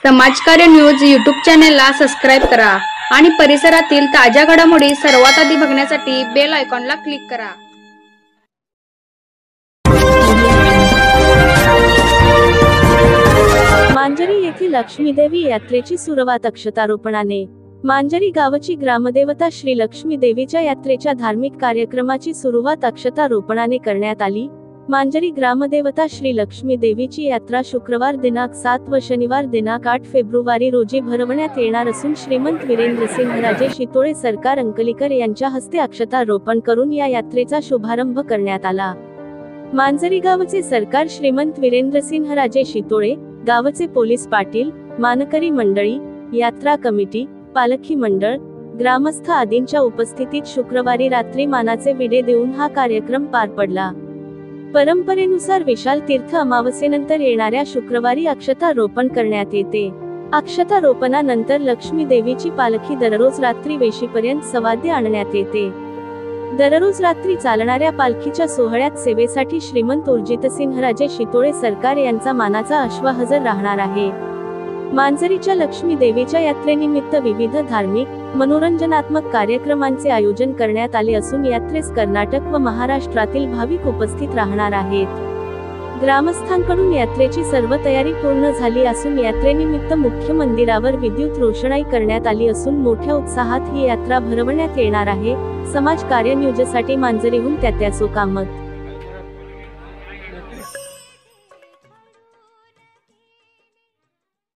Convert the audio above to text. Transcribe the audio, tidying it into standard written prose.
समाजकार्य news YouTube चॅनेलला subscribe करा आणि परिसरातील ताज्या घडामोडी सर्वात आधी बघण्यासाठी बेल आयकॉनला क्लिक करा। मांजरी येथील लक्ष्मीदेवी यात्रेची सुरुवात अक्षतारोपणाने। मांजरी गावची ग्रामदेवता श्री लक्ष्मी देवीच्या यात्रेच्या धार्मिक कार्यक्रमाची सुरुवात अक्षतारोपणाने करण्यात आली। मांजरी ग्रामदेवता श्री लक्ष्मी देवीची यात्रा शुक्रवार दिनांक 7 व शनिवार दिनांक 8 फेब्रुवारी रोजी भरवण्यात येणार असून श्रीमंत वीरेंद्रसिंहराजे शितोळे सरकार अंकलीकर यांच्या हस्ते अक्षतारोपण करून या यात्रेचा शुभारंभ करण्यात आला। मांजरी गावचे सरकार श्रीमंत वीरेंद्रसिंहराजे शितोळे, गावचे पोलीस पाटील, मानकरी मंडळी, यात्रा कमिटी, पालखी मंडळ, ग्रामस्थ आदींच्या उपस्थितीत शुक्रवारी रात्री मानाचे विडे देऊन हा कार्यक्रम पार पडला। परंपरेनुसार विशाल तीर्थ अमावस्येनंतर येणाऱ्या शुक्रवारी अक्षतारोपण करण्यात येते। अक्षतारोपणानंतर लक्ष्मी देवीची पालखी दररोज रात्री वेशीपर्यंत सवाद्य आणण्यात येते। दररोज रात्री चालणाऱ्या पालखीच्या सोहळ्यात सेवेसाठी श्रीमंत उर्जितसिंहराजे शितोळे सरकार यांचा मानाचा अश्व हजर राहणार आहे। मांजरीच्या लक्ष्मी देवीच्या यात्रेनिमित्त विविध धार्मिक, मनोरंजनात्मक कार्यक्रमांचे आयोजन करण्यात आले असून यात्रेस कर्नाटक व महाराष्ट्रातील भाविक उपस्थित राहणार आहेत। ग्रामस्थांकडून यात्रेची सर्व तयारी पूर्ण झाली असून यात्रेनिमित्त मुख्य मंदिरावर विद्युत रोषणाई करण्यात आली असून मोठ्या उत्साहात ही यात्रा भरवण्यात येणार आहे। समाज कार्य न्यूजसाठी मांजरीहून तात्या सोकामत।